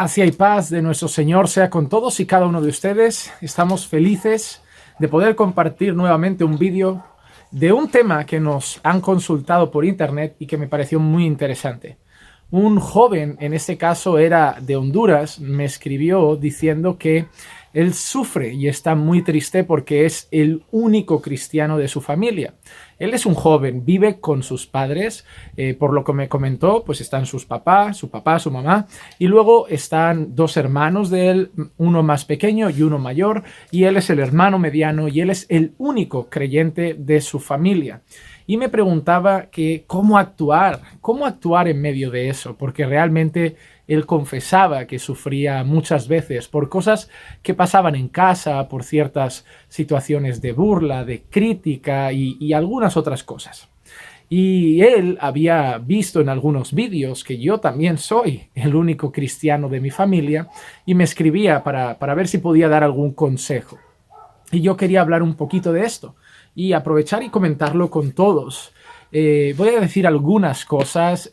Gracia y paz de nuestro Señor sea con todos y cada uno de ustedes. Estamos felices de poder compartir nuevamente un vídeo de un tema que nos han consultado por internet y que me pareció muy interesante. Un joven, en este caso era de Honduras, me escribió diciendo que él sufre y está muy triste porque es el único cristiano de su familia. Él es un joven, vive con sus padres, por lo que me comentó, pues están sus papás, su papá, su mamá, y luego están dos hermanos de él, uno más pequeño y uno mayor, y él es el hermano mediano y él es el único creyente de su familia. Y me preguntaba que cómo actuar en medio de eso, porque realmente él confesaba que sufría muchas veces por cosas que pasaban en casa, por ciertas situaciones de burla, de crítica y algunas otras cosas. Y él había visto en algunos vídeos que yo también soy el único cristiano de mi familia y me escribía para ver si podía dar algún consejo. Y yo quería hablar un poquito de esto y aprovechar y comentarlo con todos. Voy a decir algunas cosas,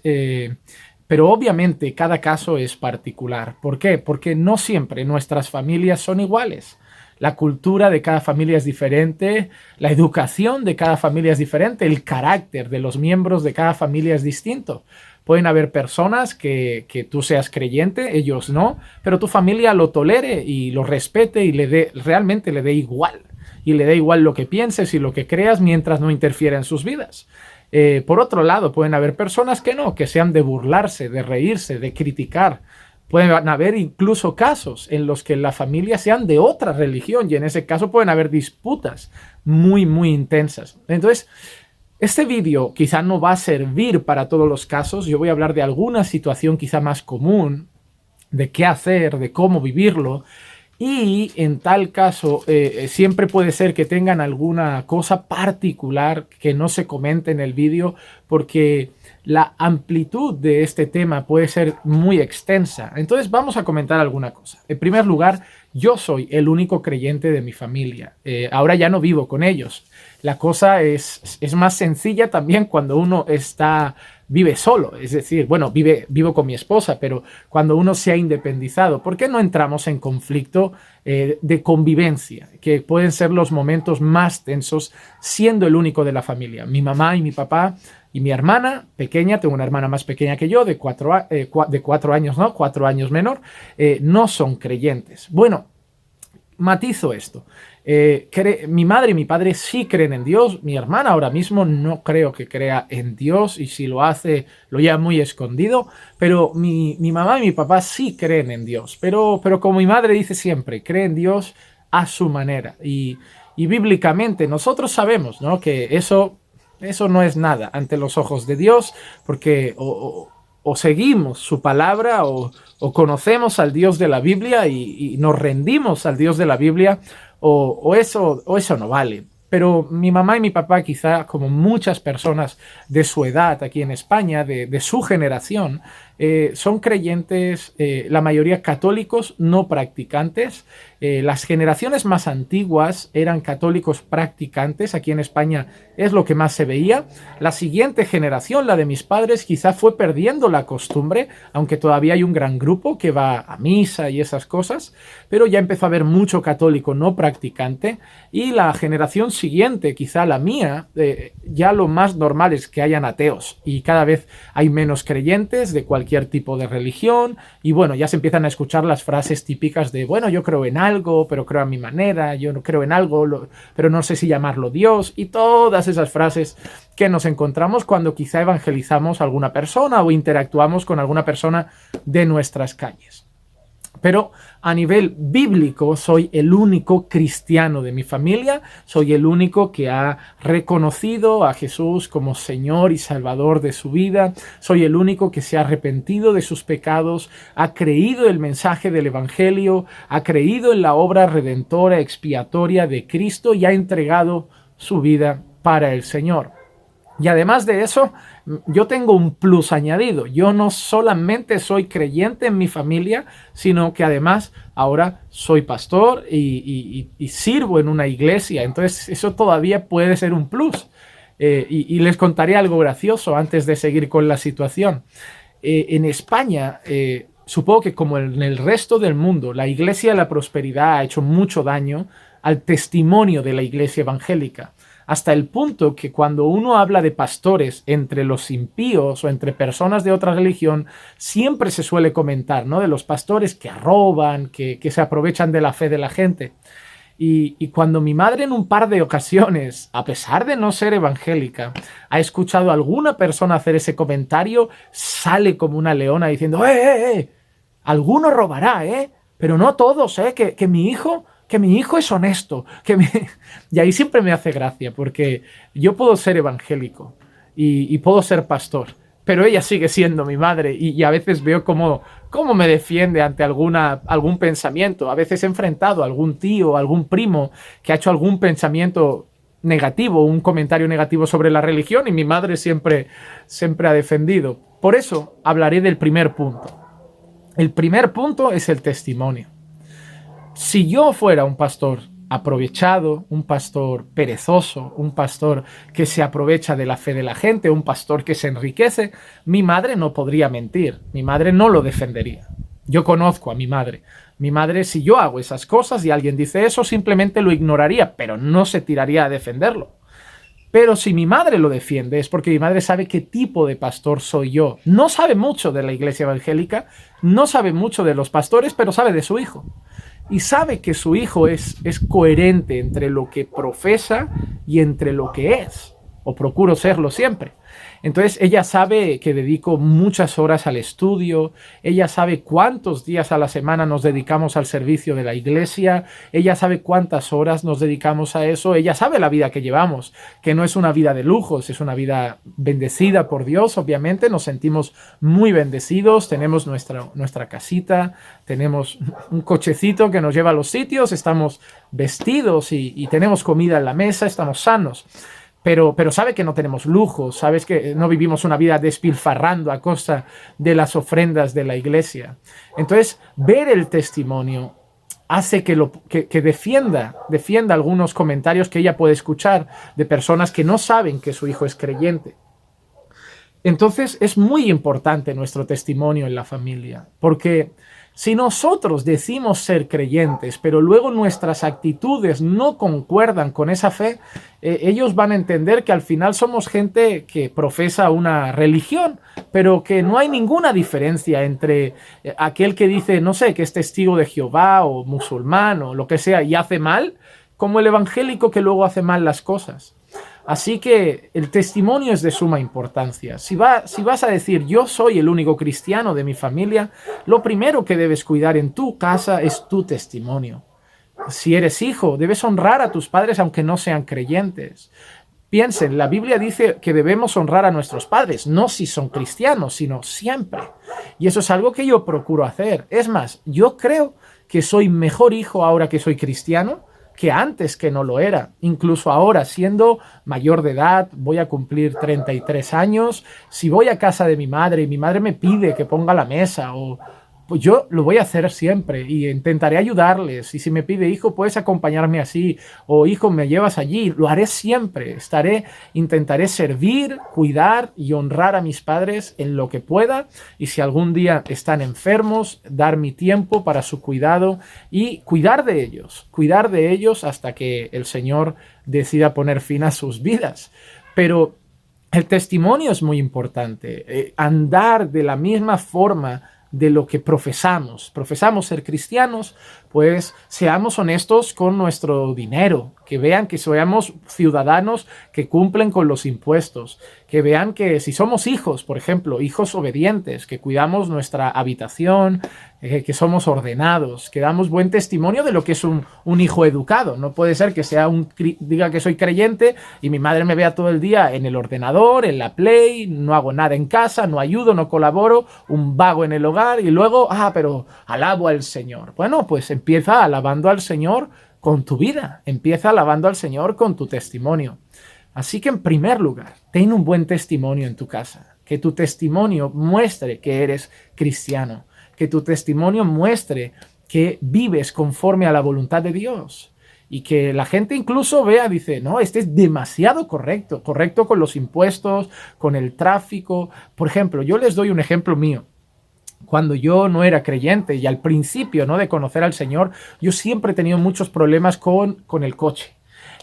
pero obviamente cada caso es particular. ¿Por qué? Porque no siempre nuestras familias son iguales. La cultura de cada familia es diferente, la educación de cada familia es diferente, el carácter de los miembros de cada familia es distinto. Pueden haber personas que tú seas creyente, ellos no, pero tu familia lo tolere y lo respete y realmente le dé igual. Y le da igual lo que pienses y lo que creas mientras no interfiera en sus vidas. Por otro lado, pueden haber personas que no, que sean de burlarse, de reírse, de criticar. Pueden haber incluso casos en los que la familia sean de otra religión y en ese caso pueden haber disputas muy, muy intensas. Entonces, este vídeo quizá no va a servir para todos los casos. Yo voy a hablar de alguna situación quizá más común, de qué hacer, de cómo vivirlo. Y en tal caso, siempre puede ser que tengan alguna cosa particular que no se comente en el vídeo porque la amplitud de este tema puede ser muy extensa. Entonces vamos a comentar alguna cosa. En primer lugar, yo soy el único creyente de mi familia. Ahora ya no vivo con ellos. La cosa es más sencilla también cuando uno vive solo, es decir, bueno, vivo con mi esposa, pero cuando uno se ha independizado, ¿por qué no entramos en conflicto de convivencia? Que pueden ser los momentos más tensos siendo el único de la familia. Mi mamá y mi papá y mi hermana pequeña, tengo una hermana más pequeña que yo, de 4 años, ¿no? 4 años menor, no son creyentes. Bueno, matizo esto. Mi madre y mi padre sí creen en Dios. Mi hermana ahora mismo no creo que crea en Dios y si lo hace lo lleva muy escondido, pero mi mamá y mi papá sí creen en Dios, pero como mi madre dice siempre, cree en Dios a su manera y bíblicamente nosotros sabemos, ¿no?, que eso no es nada ante los ojos de Dios, porque o seguimos su palabra o conocemos al Dios de la Biblia y nos rendimos al Dios de la Biblia o eso no vale. Pero mi mamá y mi papá, quizá como muchas personas de su edad aquí en España, de su generación, son creyentes, la mayoría católicos no practicantes. Las generaciones más antiguas eran católicos practicantes. Aquí en España es lo que más se veía. La siguiente generación, la de mis padres, quizá fue perdiendo la costumbre, aunque todavía hay un gran grupo que va a misa y esas cosas, pero ya empezó a haber mucho católico no practicante. Y la generación siguiente, quizá la mía, ya lo más normal es que hayan ateos y cada vez hay menos creyentes de cualquier tipo de religión y bueno, ya se empiezan a escuchar las frases típicas de bueno, yo creo en algo, pero creo a mi manera, yo no creo en algo, pero no sé si llamarlo Dios y todas esas frases que nos encontramos cuando quizá evangelizamos a alguna persona o interactuamos con alguna persona de nuestras calles. Pero a nivel bíblico soy el único cristiano de mi familia, soy el único que ha reconocido a Jesús como Señor y Salvador de su vida, soy el único que se ha arrepentido de sus pecados, ha creído el mensaje del Evangelio, ha creído en la obra redentora, expiatoria de Cristo y ha entregado su vida para el Señor. Y además de eso, yo tengo un plus añadido. Yo no solamente soy creyente en mi familia, sino que además ahora soy pastor y sirvo en una iglesia. Entonces eso todavía puede ser un plus. Y les contaré algo gracioso antes de seguir con la situación. En España Supongo que como en el resto del mundo, la iglesia de la prosperidad ha hecho mucho daño al testimonio de la iglesia evangélica, hasta el punto que cuando uno habla de pastores entre los impíos o entre personas de otra religión, siempre se suele comentar, ¿no?, de los pastores que roban, que se aprovechan de la fe de la gente. Y cuando mi madre en un par de ocasiones, a pesar de no ser evangélica, ha escuchado a alguna persona hacer ese comentario, sale como una leona diciendo, alguno robará, pero no todos, que mi hijo es honesto. Y ahí siempre me hace gracia, porque yo puedo ser evangélico y puedo ser pastor, pero ella sigue siendo mi madre y a veces veo cómo me defiende ante algún pensamiento. A veces he enfrentado a algún tío, algún primo que ha hecho algún pensamiento negativo, un comentario negativo sobre la religión, y mi madre siempre ha defendido. Por eso hablaré del primer punto. El primer punto es el testimonio. Si yo fuera un pastor aprovechado, un pastor perezoso, un pastor que se aprovecha de la fe de la gente, un pastor que se enriquece, mi madre no podría mentir, mi madre no lo defendería. Yo conozco a mi madre. Mi madre, si yo hago esas cosas y alguien dice eso, simplemente lo ignoraría, pero no se tiraría a defenderlo. Pero si mi madre lo defiende es porque mi madre sabe qué tipo de pastor soy yo. No sabe mucho de la iglesia evangélica, no sabe mucho de los pastores, pero sabe de su hijo. Y sabe que su hijo es coherente entre lo que profesa y entre lo que es, o procuro serlo siempre. Entonces ella sabe que dedico muchas horas al estudio, ella sabe cuántos días a la semana nos dedicamos al servicio de la iglesia, ella sabe cuántas horas nos dedicamos a eso, ella sabe la vida que llevamos, que no es una vida de lujos, es una vida bendecida por Dios, obviamente, nos sentimos muy bendecidos, tenemos nuestra casita, tenemos un cochecito que nos lleva a los sitios, estamos vestidos y tenemos comida en la mesa, estamos sanos. Pero sabe que no tenemos lujo, sabes que no vivimos una vida despilfarrando a costa de las ofrendas de la iglesia. Entonces, ver el testimonio hace que defienda algunos comentarios que ella puede escuchar de personas que no saben que su hijo es creyente. Entonces, es muy importante nuestro testimonio en la familia, porque si nosotros decimos ser creyentes, pero luego nuestras actitudes no concuerdan con esa fe, ellos van a entender que al final somos gente que profesa una religión, pero que no hay ninguna diferencia entre aquel que dice, no sé, que es testigo de Jehová o musulmán o lo que sea y hace mal, como el evangélico que luego hace mal las cosas. Así que el testimonio es de suma importancia. Si vas a decir yo soy el único cristiano de mi familia, lo primero que debes cuidar en tu casa es tu testimonio. Si eres hijo, debes honrar a tus padres aunque no sean creyentes. Piensen, la Biblia dice que debemos honrar a nuestros padres, no si son cristianos, sino siempre. Y eso es algo que yo procuro hacer. Es más, yo creo que soy mejor hijo ahora que soy cristiano que antes que no lo era. Incluso ahora, siendo mayor de edad, voy a cumplir 33 años, si voy a casa de mi madre y mi madre me pide que ponga la mesa, pues yo lo voy a hacer siempre y intentaré ayudarles. Y si me pide, hijo, puedes acompañarme así, o hijo, me llevas allí, lo haré siempre. Intentaré servir, cuidar y honrar a mis padres en lo que pueda. Y si algún día están enfermos, dar mi tiempo para su cuidado y cuidar de ellos hasta que el Señor decida poner fin a sus vidas. Pero el testimonio es muy importante. Andar de la misma forma de lo que profesamos ser cristianos, pues seamos honestos con nuestro dinero, que vean que seamos ciudadanos que cumplen con los impuestos, que vean que si somos hijos, por ejemplo, hijos obedientes, que cuidamos nuestra habitación, que somos ordenados, que damos buen testimonio de lo que es un hijo educado. No puede ser que diga que soy creyente y mi madre me vea todo el día en el ordenador, en la Play, no hago nada en casa, no ayudo, no colaboro, un vago en el hogar y luego, pero alabo al Señor. Bueno, pues empieza alabando al Señor con tu vida, empieza alabando al Señor con tu testimonio. Así que en primer lugar, ten un buen testimonio en tu casa, que tu testimonio muestre que eres cristiano, que tu testimonio muestre que vives conforme a la voluntad de Dios y que la gente incluso vea, dice, no, este es demasiado correcto con los impuestos, con el tráfico. Por ejemplo, yo les doy un ejemplo mío. Cuando yo no era creyente y al principio, ¿no?, de conocer al Señor, yo siempre he tenido muchos problemas con el coche.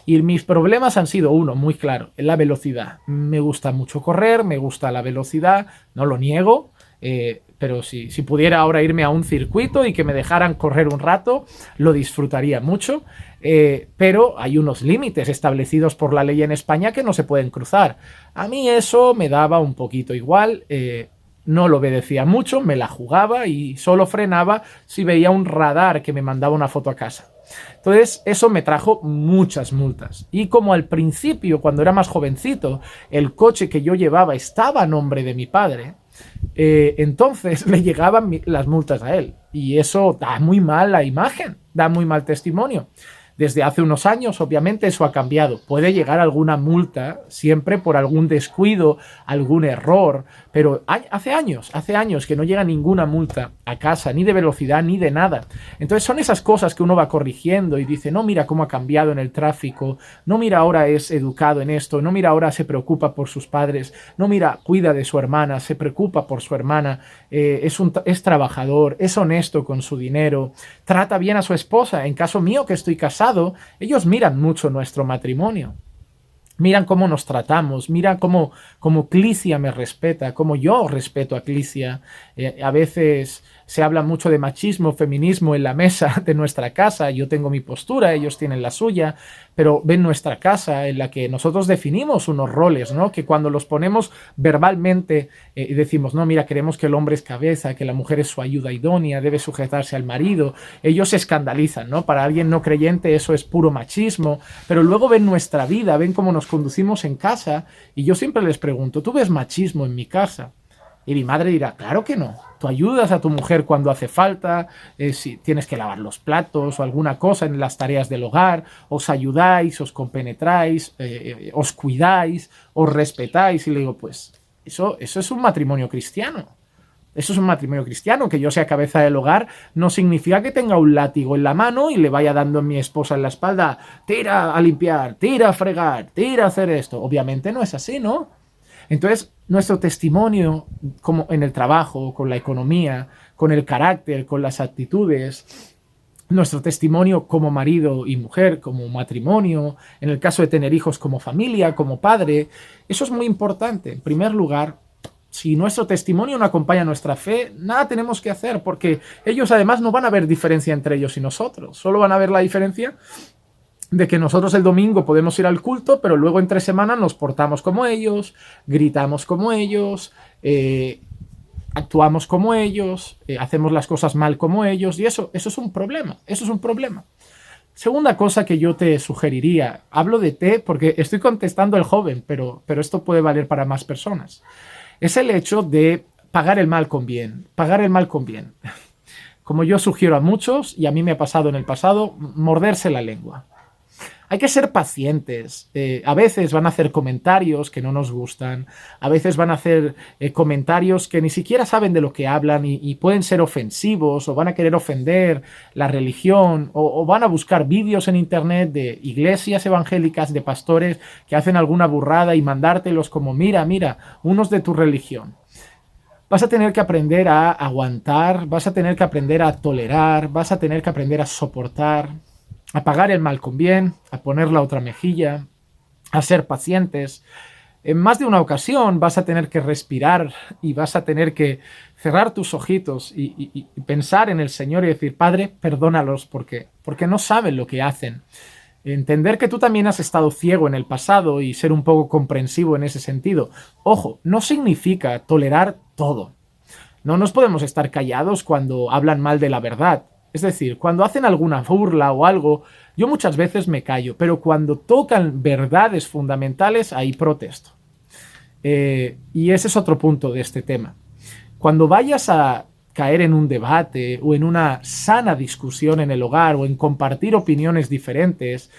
Y mis problemas han sido, uno, muy claro, la velocidad. Me gusta mucho correr, me gusta la velocidad, no lo niego, pero si pudiera ahora irme a un circuito y que me dejaran correr un rato, lo disfrutaría mucho. Pero hay unos límites establecidos por la ley en España que no se pueden cruzar. A mí eso me daba un poquito igual. No lo obedecía mucho, me la jugaba y solo frenaba si veía un radar que me mandaba una foto a casa. Entonces eso me trajo muchas multas. Y como al principio, cuando era más jovencito, el coche que yo llevaba estaba a nombre de mi padre, entonces le llegaban las multas a él. Y eso da muy mala imagen, da muy mal testimonio. Desde hace unos años, obviamente, eso ha cambiado. Puede llegar alguna multa siempre por algún descuido, algún error, pero hace años que no llega ninguna multa a casa, ni de velocidad, ni de nada. Entonces son esas cosas que uno va corrigiendo y dice, no, mira cómo ha cambiado en el tráfico, no, mira, ahora es educado en esto, no, mira, ahora se preocupa por sus padres, no, mira, cuida de su hermana, se preocupa por su hermana, es trabajador, es honesto con su dinero, trata bien a su esposa. En caso mío, que estoy casado, ellos miran mucho nuestro matrimonio. Miran cómo nos tratamos, miran cómo Clicia me respeta, cómo yo respeto a Clicia. A veces se habla mucho de machismo, feminismo en la mesa de nuestra casa. Yo tengo mi postura, ellos tienen la suya, pero ven nuestra casa en la que nosotros definimos unos roles, ¿no? Que cuando los ponemos verbalmente decimos, no, mira, queremos que el hombre es cabeza, que la mujer es su ayuda idónea, debe sujetarse al marido. Ellos se escandalizan, ¿no? Para alguien no creyente eso es puro machismo, pero luego ven nuestra vida, ven cómo nos conducimos en casa y yo siempre les pregunto, ¿tú ves machismo en mi casa? Y mi madre dirá, claro que no. Tú ayudas a tu mujer cuando hace falta, si tienes que lavar los platos o alguna cosa en las tareas del hogar, os ayudáis, os compenetráis, os cuidáis, os respetáis. Y le digo, pues eso es un matrimonio cristiano. Eso es un matrimonio cristiano. Que yo sea cabeza del hogar no significa que tenga un látigo en la mano y le vaya dando a mi esposa en la espalda, tira a limpiar, tira a fregar, tira a hacer esto. Obviamente no es así, ¿no? Entonces, nuestro testimonio como en el trabajo, con la economía, con el carácter, con las actitudes, nuestro testimonio como marido y mujer, como matrimonio, en el caso de tener hijos como familia, como padre, eso es muy importante. En primer lugar, si nuestro testimonio no acompaña nuestra fe, nada tenemos que hacer, porque ellos además no van a ver diferencia entre ellos y nosotros, solo van a ver la diferencia de que nosotros el domingo podemos ir al culto, pero luego entre semana nos portamos como ellos, gritamos como ellos, actuamos como ellos, hacemos las cosas mal como ellos, y eso es un problema, eso es un problema. Segunda cosa que yo te sugeriría, hablo de té porque estoy contestando al joven, pero esto puede valer para más personas, es el hecho de pagar el mal con bien, pagar el mal con bien. Como yo sugiero a muchos, y a mí me ha pasado en el pasado, morderse la lengua. Hay que ser pacientes. A veces van a hacer comentarios que no nos gustan, a veces van a hacer comentarios que ni siquiera saben de lo que hablan y pueden ser ofensivos, o van a querer ofender la religión, o van a buscar vídeos en internet de iglesias evangélicas, de pastores que hacen alguna burrada y mandártelos como, mira, unos de tu religión. Vas a tener que aprender a aguantar, vas a tener que aprender a tolerar, vas a tener que aprender a soportar, a pagar el mal con bien, a poner la otra mejilla, a ser pacientes. En más de una ocasión vas a tener que respirar y vas a tener que cerrar tus ojitos y pensar en el Señor y decir, Padre, perdónalos porque no saben lo que hacen. Entender que tú también has estado ciego en el pasado y ser un poco comprensivo en ese sentido. Ojo, no significa tolerar todo. No nos podemos estar callados cuando hablan mal de la verdad. Es decir, cuando hacen alguna burla o algo, yo muchas veces me callo, pero cuando tocan verdades fundamentales, ahí protesto. Y ese es otro punto de este tema. Cuando vayas a caer en un debate o en una sana discusión en el hogar o en compartir opiniones diferentes,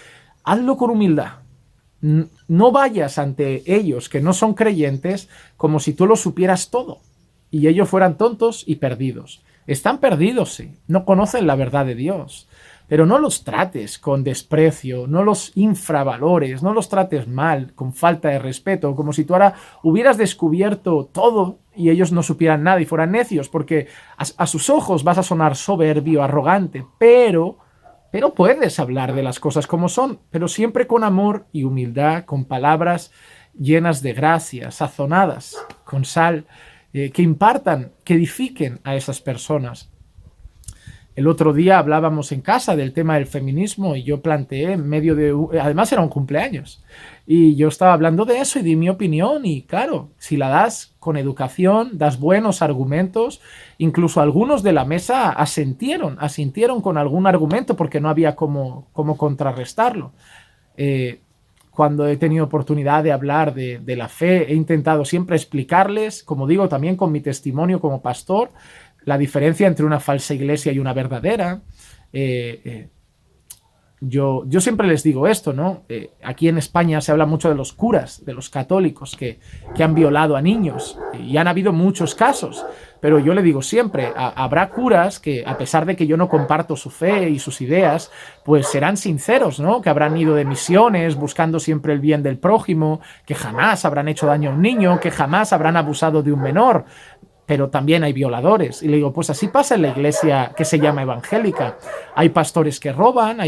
hazlo con humildad. No vayas ante ellos que no son creyentes como si tú lo supieras todo y ellos fueran tontos y perdidos. Están perdidos, sí, no conocen la verdad de Dios, pero no los trates con desprecio, no los infravalores, no los trates mal, con falta de respeto, como si tú ahora hubieras descubierto todo y ellos no supieran nada y fueran necios, porque a sus ojos vas a sonar soberbio, arrogante, pero puedes hablar de las cosas como son, pero siempre con amor y humildad, con palabras llenas de gracia, sazonadas, con sal, que impartan, que edifiquen a esas personas. El otro día hablábamos en casa del tema del feminismo y yo planteé en medio de... Además era un cumpleaños y yo estaba hablando de eso y di mi opinión y claro, si la das con educación, das buenos argumentos, incluso algunos de la mesa asintieron con algún argumento porque no había cómo contrarrestarlo. Cuando he tenido oportunidad de hablar de la fe, he intentado siempre explicarles, como digo, también con mi testimonio como pastor, la diferencia entre una falsa iglesia y una verdadera. Yo siempre les digo esto, ¿no? Aquí en España se habla mucho de los curas, de los católicos que han violado a niños y han habido muchos casos, pero yo le digo siempre, habrá curas que a pesar de que yo no comparto su fe y sus ideas, pues serán sinceros, ¿no? Que habrán ido de misiones buscando siempre el bien del prójimo, que jamás habrán hecho daño a un niño, que jamás habrán abusado de un menor. Pero también hay violadores. Y le digo, pues así pasa en la iglesia que se llama evangélica. Hay pastores que roban,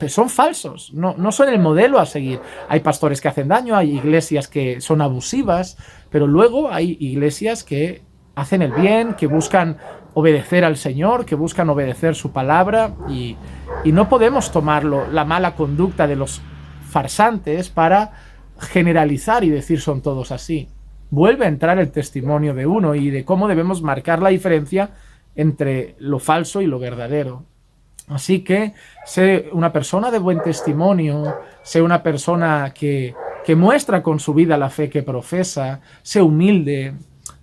son falsos, no son el modelo a seguir. Hay pastores que hacen daño, hay iglesias que son abusivas, pero luego hay iglesias que hacen el bien, que buscan obedecer al Señor, que buscan obedecer su palabra y no podemos tomarlo, la mala conducta de los farsantes para generalizar y decir son todos así. Vuelve a entrar el testimonio de uno y de cómo debemos marcar la diferencia entre lo falso y lo verdadero. Así que sé una persona de buen testimonio, sé una persona que muestra con su vida la fe que profesa, sé humilde,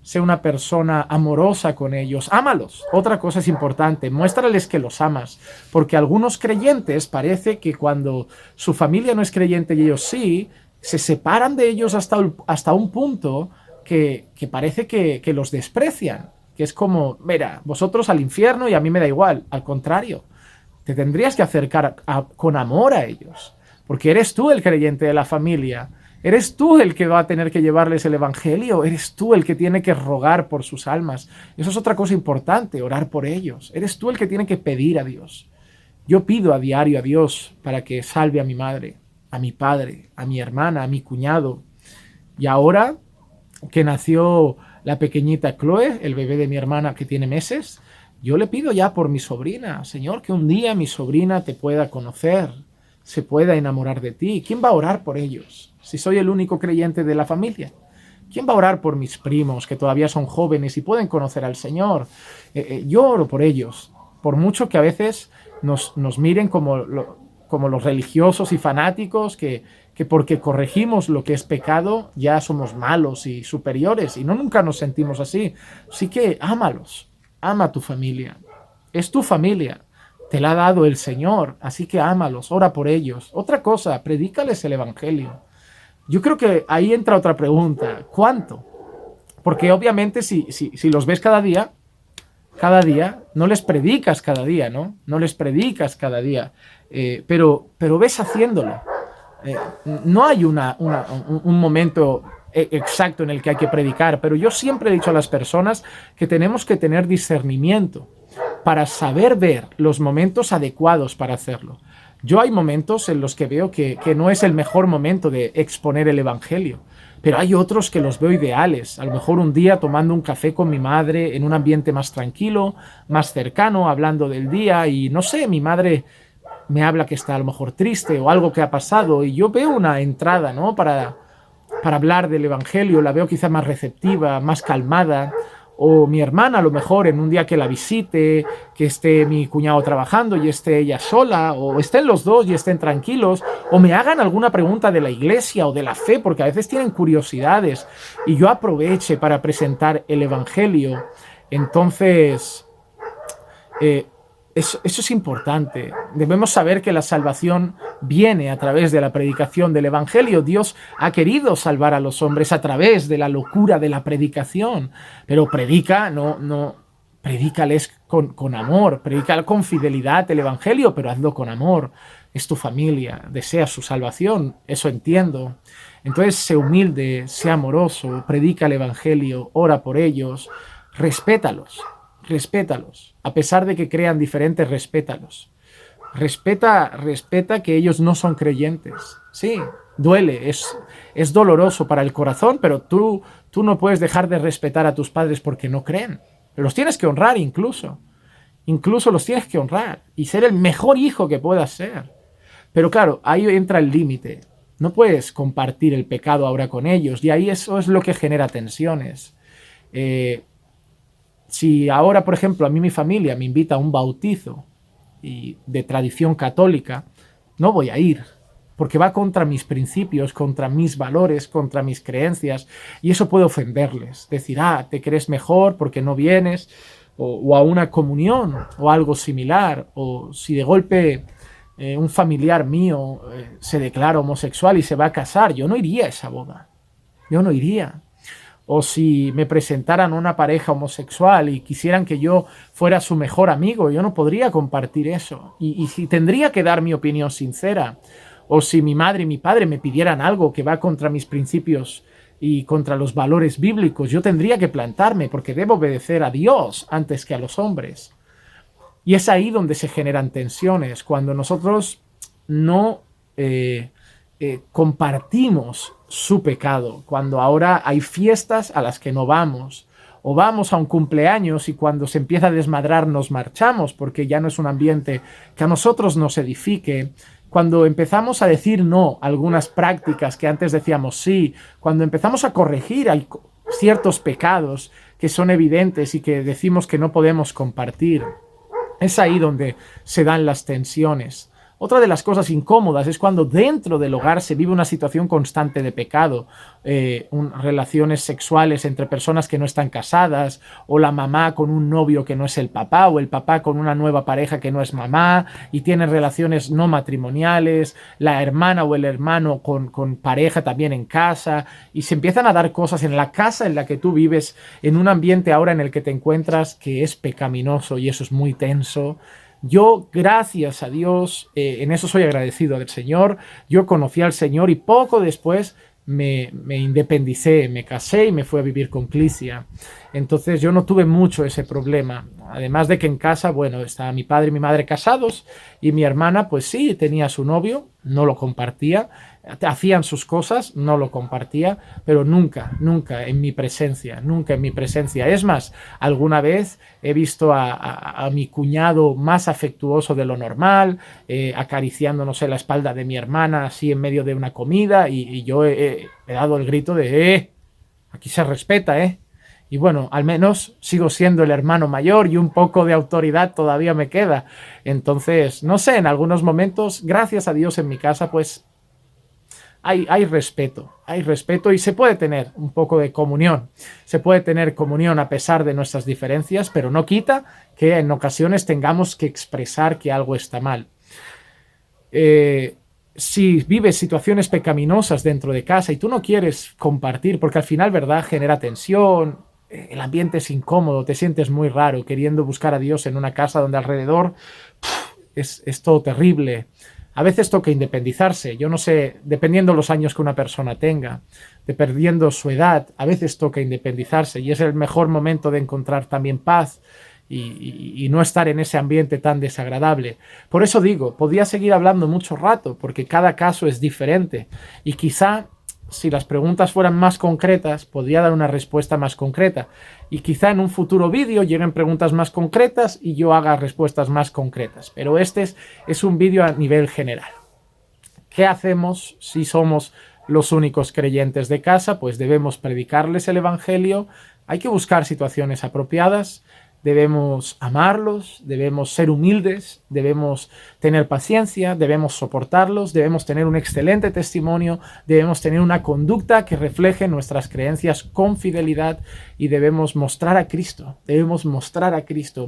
sé una persona amorosa con ellos, ámalos. Otra cosa es importante, muéstrales que los amas, porque algunos creyentes parece que cuando su familia no es creyente y ellos sí, se separan de ellos hasta un punto que parece que los desprecian, que es como, mira, vosotros al infierno y a mí me da igual. Al contrario, te tendrías que acercar con amor a ellos, porque eres tú el creyente de la familia, eres tú el que va a tener que llevarles el evangelio, eres tú el que tiene que rogar por sus almas. Eso es otra cosa importante, orar por ellos. Eres tú el que tiene que pedir a Dios. Yo pido a diario a Dios para que salve a mi madre, a mi padre, a mi hermana, a mi cuñado. Y ahora que nació la pequeñita Chloe, el bebé de mi hermana que tiene meses, yo le pido ya por mi sobrina, Señor, que un día mi sobrina te pueda conocer, se pueda enamorar de ti. ¿Quién va a orar por ellos? Si soy el único creyente de la familia. ¿Quién va a orar por mis primos que todavía son jóvenes y pueden conocer al Señor? Yo oro por ellos, por mucho que a veces nos miren como los religiosos y fanáticos que porque corregimos lo que es pecado ya somos malos y superiores, y nunca nos sentimos así. Así que ámalos, ama a tu familia, es tu familia, te la ha dado el Señor, así que ámalos, ora por ellos. Otra cosa, predícales el evangelio. Yo creo que ahí entra otra pregunta, ¿cuánto? Porque obviamente si los ves cada día, no les predicas cada día, ¿no? No les predicas cada día, pero ves haciéndolo. No hay un momento exacto en el que hay que predicar, pero yo siempre he dicho a las personas que tenemos que tener discernimiento para saber ver los momentos adecuados para hacerlo. Yo hay momentos en los que veo que no es el mejor momento de exponer el evangelio, pero hay otros que los veo ideales. A lo mejor un día tomando un café con mi madre en un ambiente más tranquilo, más cercano, hablando del día y no sé, mi madre me habla que está a lo mejor triste o algo que ha pasado y yo veo una entrada, ¿no? para hablar del evangelio, la veo quizá más receptiva, más calmada. O mi hermana a lo mejor en un día que la visite, que esté mi cuñado trabajando y esté ella sola, o estén los dos y estén tranquilos, o me hagan alguna pregunta de la iglesia o de la fe, porque a veces tienen curiosidades y yo aproveche para presentar el evangelio. Entonces, eso es importante. Debemos saber que la salvación viene a través de la predicación del evangelio. Dios ha querido salvar a los hombres a través de la locura de la predicación. Pero predícales con amor, predícale con fidelidad el evangelio, pero hazlo con amor. es tu familia, deseas su salvación, eso entiendo. Entonces, sé humilde, sé amoroso, predica el evangelio, ora por ellos, respétalos, respétalos. A pesar de que crean diferentes, respétalos. Respeta que ellos no son creyentes. Sí, duele, es doloroso para el corazón, pero tú no puedes dejar de respetar a tus padres porque no creen. Los tienes que honrar incluso. Incluso los tienes que honrar y ser el mejor hijo que puedas ser. Pero claro, ahí entra el límite. No puedes compartir el pecado ahora con ellos y ahí eso es lo que genera tensiones. Si ahora, por ejemplo, a mí mi familia me invita a un bautizo y de tradición católica, no voy a ir, porque va contra mis principios, contra mis valores, contra mis creencias, y eso puede ofenderles. Decir, te crees mejor porque no vienes, o a una comunión, o algo similar, o si de golpe un familiar mío se declara homosexual y se va a casar, yo no iría a esa boda, yo no iría. O si me presentaran una pareja homosexual y quisieran que yo fuera su mejor amigo, yo no podría compartir eso. Y si tendría que dar mi opinión sincera, o si mi madre y mi padre me pidieran algo que va contra mis principios y contra los valores bíblicos, yo tendría que plantarme porque debo obedecer a Dios antes que a los hombres. Y es ahí donde se generan tensiones, cuando nosotros no compartimos su pecado, cuando ahora hay fiestas a las que no vamos, o vamos a un cumpleaños y cuando se empieza a desmadrar nos marchamos porque ya no es un ambiente que a nosotros nos edifique, cuando empezamos a decir no a algunas prácticas que antes decíamos sí, cuando empezamos a corregir ciertos pecados que son evidentes y que decimos que no podemos compartir, es ahí donde se dan las tensiones. Otra de las cosas incómodas es cuando dentro del hogar se vive una situación constante de pecado, relaciones sexuales entre personas que no están casadas, o la mamá con un novio que no es el papá, o el papá con una nueva pareja que no es mamá, y tienen relaciones no matrimoniales, la hermana o el hermano con pareja también en casa, y se empiezan a dar cosas en la casa en la que tú vives, en un ambiente ahora en el que te encuentras que es pecaminoso, y eso es muy tenso. Yo, gracias a Dios, en eso soy agradecido del Señor. Yo conocí al Señor y poco después me independicé, me casé y me fui a vivir con Clicia. Entonces yo no tuve mucho ese problema. Además de que en casa, bueno, estaban mi padre y mi madre casados y mi hermana, pues sí, tenía su novio, no lo compartía, hacían sus cosas, no lo compartía, pero nunca, nunca en mi presencia, nunca en mi presencia. Es más, alguna vez he visto a mi cuñado más afectuoso de lo normal, acariciando, no sé, la espalda de mi hermana así en medio de una comida y yo he dado el grito de aquí se respeta, ¿eh? Y bueno, al menos sigo siendo el hermano mayor y un poco de autoridad todavía me queda. Entonces, no sé, en algunos momentos, gracias a Dios en mi casa, pues hay respeto y se puede tener un poco de comunión. Se puede tener comunión a pesar de nuestras diferencias, pero no quita que en ocasiones tengamos que expresar que algo está mal. Si vives situaciones pecaminosas dentro de casa y tú no quieres compartir, porque al final, ¿verdad?, genera tensión, el ambiente es incómodo, te sientes muy raro queriendo buscar a Dios en una casa donde alrededor es todo terrible. A veces toca independizarse, yo no sé, dependiendo los años que una persona tenga, dependiendo su edad, a veces toca independizarse y es el mejor momento de encontrar también paz y no estar en ese ambiente tan desagradable. Por eso digo, podría seguir hablando mucho rato, porque cada caso es diferente y quizá si las preguntas fueran más concretas, podría dar una respuesta más concreta. Y quizá en un futuro vídeo lleguen preguntas más concretas y yo haga respuestas más concretas. Pero este es un vídeo a nivel general. ¿Qué hacemos si somos los únicos creyentes de casa? Pues debemos predicarles el evangelio. Hay que buscar situaciones apropiadas. Debemos amarlos, debemos ser humildes, debemos tener paciencia, debemos soportarlos, debemos tener un excelente testimonio, debemos tener una conducta que refleje nuestras creencias con fidelidad y debemos mostrar a Cristo, mostrar a Cristo,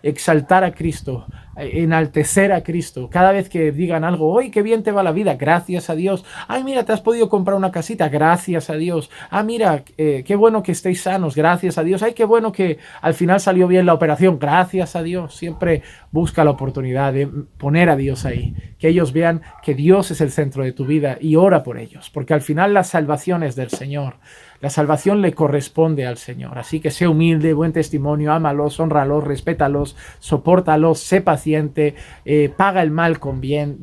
exaltar a Cristo, enaltecer a Cristo. Cada vez que digan algo, ¡ay, qué bien te va la vida! Gracias a Dios. ¡Ay, mira, te has podido comprar una casita! Gracias a Dios. ¡Ah, mira, qué bueno que estéis sanos! Gracias a Dios. Dios. ¡Ay, qué bueno que al final salió bien la operación! Gracias a Dios. Siempre busca la oportunidad de poner a Dios ahí. Que ellos vean que Dios es el centro de tu vida y ora por ellos. Porque al final la salvación es del Señor. La salvación le corresponde al Señor. Así que sé humilde, buen testimonio, ámalos, hónralos, respétalos, sopórtalos, sé paciente, paga el mal con bien,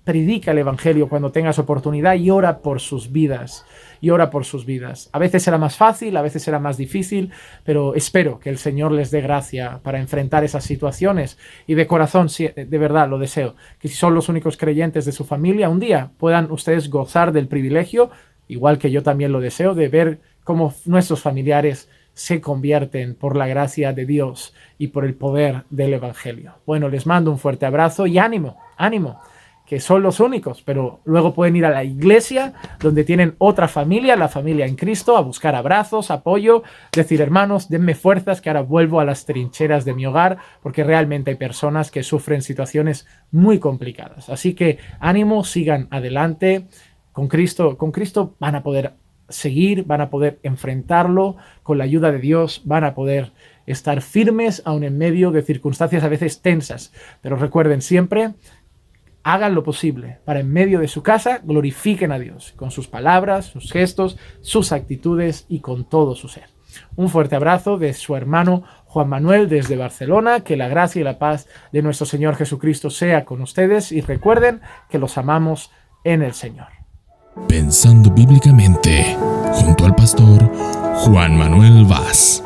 predica el Evangelio cuando tengas oportunidad y ora por sus vidas. Y ora por sus vidas. A veces será más fácil, a veces será más difícil, pero espero que el Señor les dé gracia para enfrentar esas situaciones. Y de corazón, de verdad, lo deseo, que si son los únicos creyentes de su familia, un día puedan ustedes gozar del privilegio, igual que yo también lo deseo, de ver cómo nuestros familiares se convierten por la gracia de Dios y por el poder del Evangelio. Bueno, les mando un fuerte abrazo y ánimo, ánimo, que son los únicos, pero luego pueden ir a la iglesia donde tienen otra familia, la familia en Cristo, a buscar abrazos, apoyo, decir, hermanos, denme fuerzas que ahora vuelvo a las trincheras de mi hogar, porque realmente hay personas que sufren situaciones muy complicadas. Así que ánimo, sigan adelante. Con Cristo van a poder seguir, van a poder enfrentarlo, con la ayuda de Dios van a poder estar firmes aún en medio de circunstancias a veces tensas. Pero recuerden siempre, hagan lo posible para en medio de su casa glorifiquen a Dios con sus palabras, sus gestos, sus actitudes y con todo su ser. Un fuerte abrazo de su hermano Juan Manuel desde Barcelona. Que la gracia y la paz de nuestro Señor Jesucristo sea con ustedes y recuerden que los amamos en el Señor. Pensando bíblicamente, junto al pastor Juan Manuel Vaz.